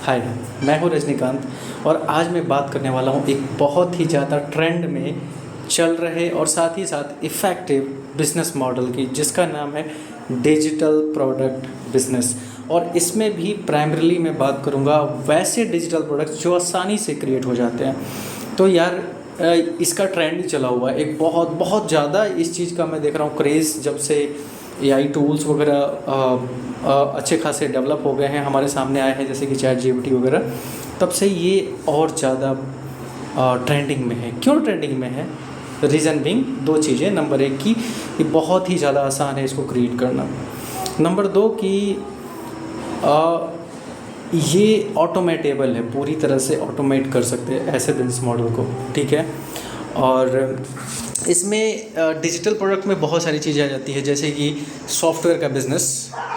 हाय, मैं हूँ रजनीकांत और आज मैं बात करने वाला हूँ एक बहुत ही ज़्यादा ट्रेंड में चल रहे और साथ ही साथ इफ़ेक्टिव बिजनेस मॉडल की, जिसका नाम है डिजिटल प्रोडक्ट बिजनेस। और इसमें भी प्राइमरीली मैं बात करूँगा वैसे डिजिटल प्रोडक्ट्स जो आसानी से क्रिएट हो जाते हैं। तो यार इसका ट्रेंड ही चला हुआ है एक बहुत बहुत ज़्यादा। इस चीज़ का मैं देख रहा हूँ क्रेज़ जब से एआई टूल्स वगैरह अच्छे खासे डेवलप हो गए हैं, हमारे सामने आए हैं, जैसे कि चैट जीपीटी वगैरह, तब से ये और ज़्यादा ट्रेंडिंग में है। क्यों ट्रेंडिंग में है? रीज़न बिंग दो चीज़ें। नंबर एक कि ये बहुत ही ज़्यादा आसान है इसको क्रिएट करना। नंबर दो कि ये ऑटोमेटेबल है, पूरी तरह से ऑटोमेट कर सकते हैं ऐसे बिजनेस मॉडल को, ठीक है। और इसमें डिजिटल प्रोडक्ट में बहुत सारी चीज़ें आ जाती है, जैसे कि सॉफ्टवेयर का business,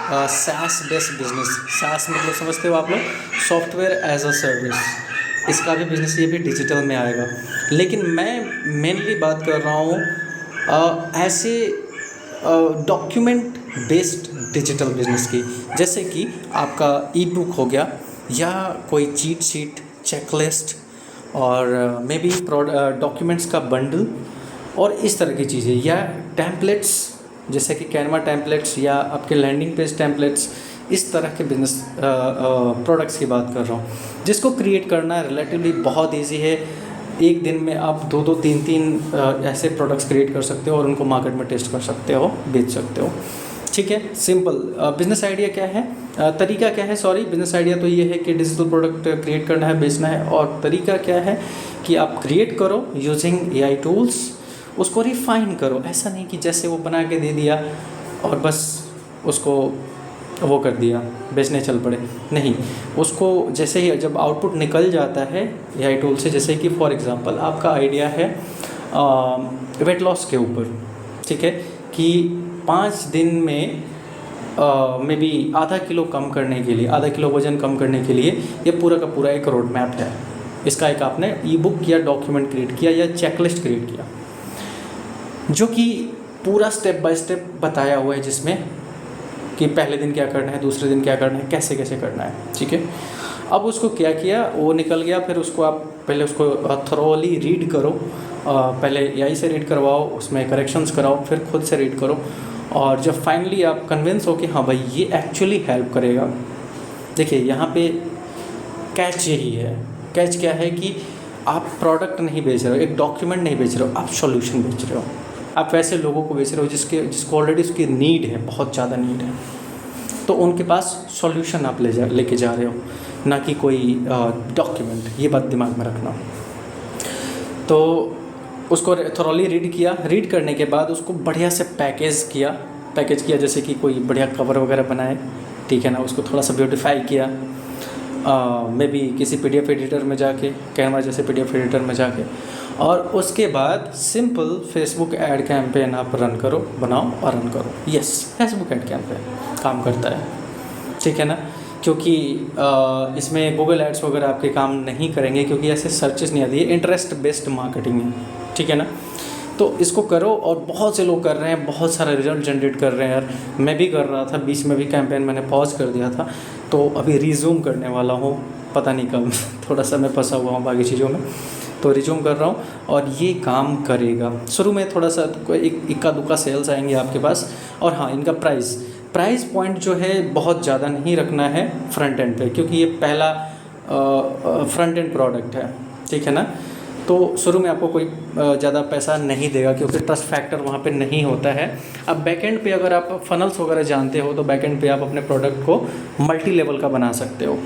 SaaS based business. SaaS मतलब समझते हो आप लोग, सॉफ्टवेयर एज अ सर्विस। इसका भी बिज़नेस ये भी डिजिटल में आएगा। लेकिन मैं मेनली बात कर रहा हूँ ऐसे डॉक्यूमेंट बेस्ड डिजिटल बिजनेस की, जैसे कि आपका ई बुक हो गया या कोई चीट शीट, चेकलिस्ट और मे बी डॉक्यूमेंट्स का बंडल और इस तरह की चीज़ें, या टेम्पलेट्स जैसे कि कैनवा टेम्पलेट्स या आपके लैंडिंग पेज टेम्पलेट्स। इस तरह के बिजनेस प्रोडक्ट्स की बात कर रहा हूँ, जिसको क्रिएट करना रिलेटिवली बहुत इजी है। एक दिन में आप दो दो तीन तीन ऐसे प्रोडक्ट्स क्रिएट कर सकते हो और उनको मार्केट में टेस्ट कर सकते हो, बेच सकते हो, ठीक है। सिंपल। बिजनेस आइडिया क्या है, तरीका क्या है? सॉरी, बिजनेस आइडिया तो ये है कि डिजिटल प्रोडक्ट क्रिएट करना है, बेचना है। और तरीका क्या है कि आप क्रिएट करो यूजिंग एआई टूल्स, उसको रिफाइन करो। ऐसा नहीं कि जैसे वो बना के दे दिया और बस उसको वो कर दिया, बेचने चल पड़े। नहीं, उसको जैसे ही जब आउटपुट निकल जाता है एआई टूल से, जैसे कि फॉर एग्जांपल आपका आइडिया है वेट लॉस के ऊपर, ठीक है, कि 5 दिन में मे बी आधा किलो कम करने के लिए, आधा किलो वज़न कम करने के लिए ये पूरा का पूरा एक रोड मैप है। इसका एक आपने ई बुक या डॉक्यूमेंट क्रिएट किया या चेकलिस्ट क्रिएट किया, जो कि पूरा स्टेप बाय स्टेप बताया हुआ है, जिसमें कि पहले दिन क्या करना है, दूसरे दिन क्या करना है, कैसे कैसे करना है, ठीक है। अब उसको क्या किया, वो निकल गया, फिर उसको आप पहले उसको थॉरोली रीड करो। पहले एआई से रीड करवाओ, उसमें करेक्शंस कराओ, फिर खुद से रीड करो। और जब फाइनली आप कन्विंस हो कि हाँ भाई ये एक्चुअली हेल्प करेगा। देखिए यहाँ पे कैच यही है। कैच क्या है कि आप प्रोडक्ट नहीं बेच रहे हो, एक डॉक्यूमेंट नहीं बेच रहे हो, आप सॉल्यूशन बेच रहे हो। आप वैसे लोगों को बेच रहे हो जिसको ऑलरेडी उसकी नीड है, बहुत ज़्यादा नीड है, तो उनके पास सॉल्यूशन आप लेके जा रहे हो, ना कि कोई डॉक्यूमेंट। ये बात दिमाग में रखना। तो उसको थॉरोली रीड किया, रीड करने के बाद उसको बढ़िया से पैकेज किया, जैसे कि कोई बढ़िया कवर वगैरह बनाए, ठीक है ना। उसको थोड़ा सा ब्यूटीफाई किया, मे बी किसी PDF एडिटर में जाके, कैनवा जैसे PDF एडिटर में जाके, और उसके बाद सिंपल फेसबुक ऐड कैंपेन आप रन करो, बनाओ और रन करो। यस, फेसबुक ऐड कैंपेन काम करता है, ठीक है ना। क्योंकि इसमें गूगल एड्स वगैरह आपके काम नहीं करेंगे, क्योंकि ऐसे सर्चेस नहीं आती है, इंटरेस्ट बेस्ड मार्केटिंग है, ठीक है ना। तो इसको करो, और बहुत से लोग कर रहे हैं, बहुत सारा रिजल्ट जनरेट कर रहे हैं यार। मैं भी कर रहा था, बीच में भी कैंपेन मैंने पॉज कर दिया था, तो अभी रिज्यूम करने वाला हूँ, पता नहीं कब। थोड़ा सा मैं फंसा हुआ हूँ बाकी चीज़ों में, तो रिज्यूम कर रहा हूँ और ये काम करेगा। शुरू में थोड़ा सा इक्का दुक्का सेल्स आएंगे आपके पास। और हाँ, इनका प्राइस पॉइंट जो है बहुत ज़्यादा नहीं रखना है फ्रंट एंड पे, क्योंकि ये पहला फ्रंट एंड प्रोडक्ट है, ठीक है ना। तो शुरू में आपको कोई ज़्यादा पैसा नहीं देगा, क्योंकि ट्रस्ट फैक्टर वहाँ पे नहीं होता है। अब बैकएंड पे अगर आप फनल्स वगैरह जानते हो, तो बैकएंड पे आप अपने प्रोडक्ट को मल्टी लेवल का बना सकते हो।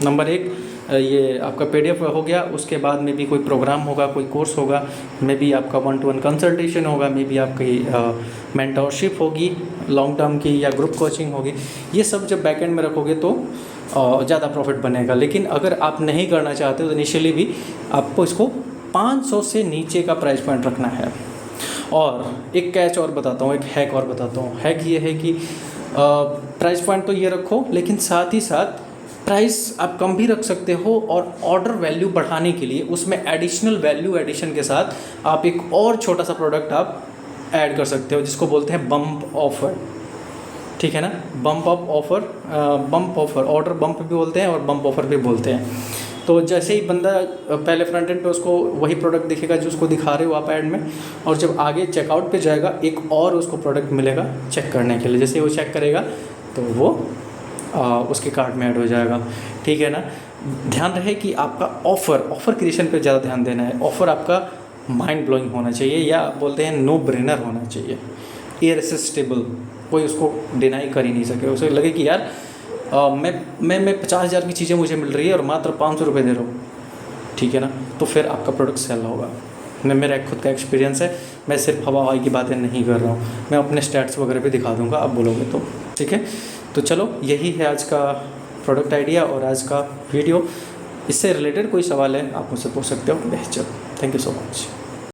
नंबर एक, ये आपका PDF हो गया, उसके बाद में भी कोई प्रोग्राम होगा, कोई कोर्स होगा, मे बी आपका 1-to-1 कंसल्टेशन होगा, मे बी आपकी मेंटरशिप होगी लॉन्ग टर्म की, या ग्रुप कोचिंग होगी। ये सब जब बैकएंड में रखोगे तो ज़्यादा प्रॉफिट बनेगा। लेकिन अगर आप नहीं करना चाहते हो तो इनिशियली भी आपको इसको 500 से नीचे का प्राइस पॉइंट रखना है। और एक कैच और बताता हूँ, एक हैक और बताता हूँ। हैक ये है कि प्राइस पॉइंट तो ये रखो, लेकिन साथ ही साथ प्राइस आप कम भी रख सकते हो, और ऑर्डर वैल्यू बढ़ाने के लिए उसमें एडिशनल वैल्यू एडिशन के साथ आप एक और छोटा सा प्रोडक्ट आप ऐड कर सकते हो, जिसको बोलते हैं बम्प ऑफर। ठीक है ना। Bump up offer, bump offer, order bump भी बोलते हैं और बम्प ऑफ़र भी बोलते हैं। तो जैसे ही बंदा पहले फ्रंट एंड पे उसको वही प्रोडक्ट दिखेगा जो उसको दिखा रहे हो आप ऐड में, और जब आगे चेकआउट पे जाएगा एक और उसको प्रोडक्ट मिलेगा चेक करने के लिए। जैसे वो चेक करेगा तो वो उसके कार्ट में ऐड हो जाएगा, ठीक है ना। ध्यान रहे कि आपका ऑफ़र क्रिएशन पे ज़्यादा ध्यान देना है। ऑफ़र आपका माइंड ब्लोइंग होना चाहिए, या बोलते हैं नो ब्रेनर होना चाहिए, इररेसिस्टिबल, कोई उसको डिनाई कर ही नहीं सके। उसे लगे कि यार मैं 50,000 की चीज़ें मुझे मिल रही है और मात्र 500 रुपये दे रहा हूँ, ठीक है ना। तो फिर आपका प्रोडक्ट सेल होगा। मेरा खुद का एक्सपीरियंस है, मैं सिर्फ हवा हवाई की बातें नहीं कर रहा हूँ, मैं अपने स्टैट्स वगैरह भी दिखा दूँगा आप बोलोगे तो, ठीक है। तो चलो, यही है आज का प्रोडक्ट आइडिया और आज का वीडियो। इससे रिलेटेड कोई सवाल है आप मुझसे पूछ सकते हो। चलो, थैंक यू सो मच।